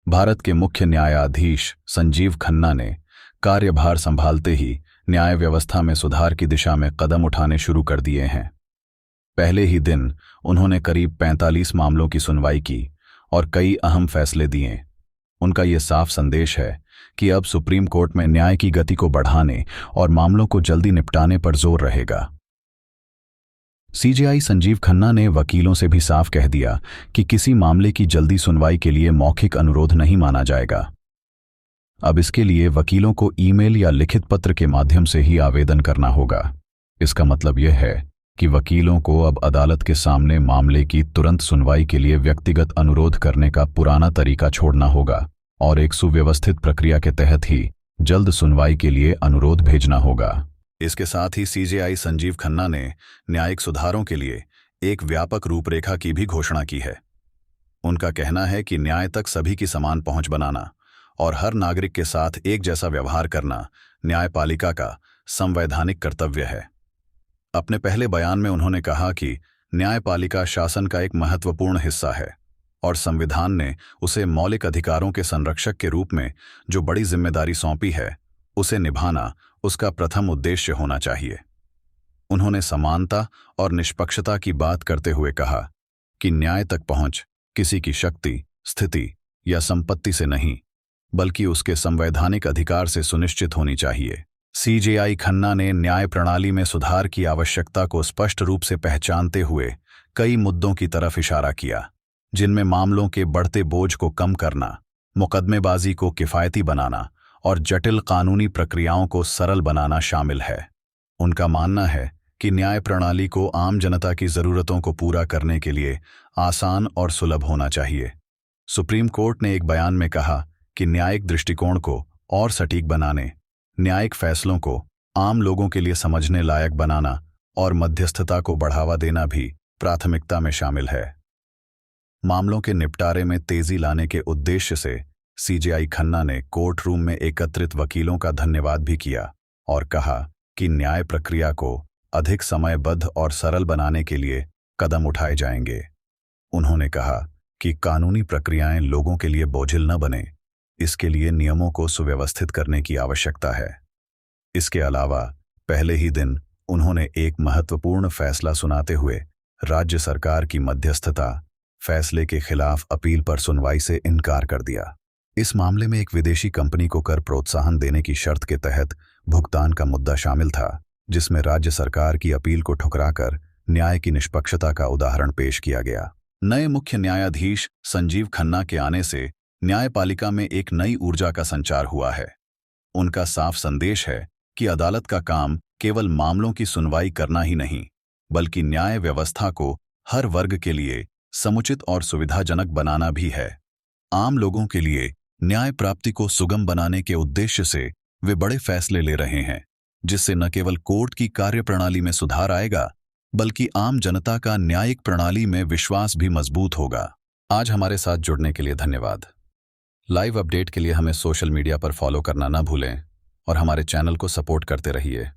भारत के मुख्य न्यायाधीश संजीव खन्ना ने कार्यभार संभालते ही न्याय व्यवस्था में सुधार की दिशा में कदम उठाने शुरू कर दिए हैं। पहले ही दिन उन्होंने करीब 45 मामलों की सुनवाई की और कई अहम फैसले दिए। उनका ये साफ संदेश है कि अब सुप्रीम कोर्ट में न्याय की गति को बढ़ाने और मामलों को जल्दी निपटाने पर जोर रहेगा। सीजेआई संजीव खन्ना ने वकीलों से भी साफ कह दिया कि किसी मामले की जल्दी सुनवाई के लिए मौखिक अनुरोध नहीं माना जाएगा। अब इसके लिए वकीलों को ईमेल या लिखित पत्र के माध्यम से ही आवेदन करना होगा। इसका मतलब यह है कि वकीलों को अब अदालत के सामने मामले की तुरंत सुनवाई के लिए व्यक्तिगत अनुरोध करने का पुराना तरीका छोड़ना होगा और एक सुव्यवस्थित प्रक्रिया के तहत ही जल्द सुनवाई के लिए अनुरोध भेजना होगा। इसके साथ ही सीजेआई संजीव खन्ना ने न्यायिक सुधारों के लिए एक व्यापक रूपरेखा की भी घोषणा की है। उनका कहना है कि न्याय तक सभी की समान पहुंच बनाना और हर नागरिक के साथ एक जैसा व्यवहार करना न्यायपालिका का संवैधानिक कर्तव्य है। अपने पहले बयान में उन्होंने कहा कि न्यायपालिका शासन का एक महत्वपूर्ण हिस्सा है और संविधान ने उसे मौलिक अधिकारों के संरक्षक के रूप में जो बड़ी जिम्मेदारी सौंपी है, उसे निभाना उसका प्रथम उद्देश्य होना चाहिए। उन्होंने समानता और निष्पक्षता की बात करते हुए कहा कि न्याय तक पहुंच किसी की शक्ति, स्थिति या संपत्ति से नहीं, बल्कि उसके संवैधानिक अधिकार से सुनिश्चित होनी चाहिए। सीजेआई खन्ना ने न्याय प्रणाली में सुधार की आवश्यकता को स्पष्ट रूप से पहचानते हुए कई मुद्दों की तरफ इशारा किया, जिनमें मामलों के बढ़ते बोझ को कम करना, मुकदमेबाजी को किफायती बनाना और जटिल कानूनी प्रक्रियाओं को सरल बनाना शामिल है। उनका मानना है कि न्याय प्रणाली को आम जनता की जरूरतों को पूरा करने के लिए आसान और सुलभ होना चाहिए। सुप्रीम कोर्ट ने एक बयान में कहा कि न्यायिक दृष्टिकोण को और सटीक बनाने, न्यायिक फैसलों को आम लोगों के लिए समझने लायक बनाना और मध्यस्थता को बढ़ावा देना भी प्राथमिकता में शामिल है। मामलों के निपटारे में तेजी लाने के उद्देश्य से सीजेआई खन्ना ने कोर्ट रूम में एकत्रित वकीलों का धन्यवाद भी किया और कहा कि न्याय प्रक्रिया को अधिक समयबद्ध और सरल बनाने के लिए कदम उठाए जाएंगे। उन्होंने कहा कि कानूनी प्रक्रियाएं लोगों के लिए बोझिल न बने, इसके लिए नियमों को सुव्यवस्थित करने की आवश्यकता है। इसके अलावा पहले ही दिन उन्होंने एक महत्वपूर्ण फैसला सुनाते हुए राज्य सरकार की मध्यस्थता फैसले के खिलाफ अपील पर सुनवाई से इनकार कर दिया। इस मामले में एक विदेशी कंपनी को कर प्रोत्साहन देने की शर्त के तहत भुगतान का मुद्दा शामिल था, जिसमें राज्य सरकार की अपील को ठुकराकर न्याय की निष्पक्षता का उदाहरण पेश किया गया। नए मुख्य न्यायाधीश संजीव खन्ना के आने से न्यायपालिका में एक नई ऊर्जा का संचार हुआ है। उनका साफ संदेश है कि अदालत का काम केवल मामलों की सुनवाई करना ही नहीं, बल्कि न्याय व्यवस्था को हर वर्ग के लिए समुचित और सुविधाजनक बनाना भी है। आम लोगों के लिए न्याय प्राप्ति को सुगम बनाने के उद्देश्य से वे बड़े फैसले ले रहे हैं, जिससे न केवल कोर्ट की कार्यप्रणाली में सुधार आएगा, बल्कि आम जनता का न्यायिक प्रणाली में विश्वास भी मजबूत होगा। आज हमारे साथ जुड़ने के लिए धन्यवाद। लाइव अपडेट के लिए हमें सोशल मीडिया पर फॉलो करना न भूलें और हमारे चैनल को सपोर्ट करते रहिए।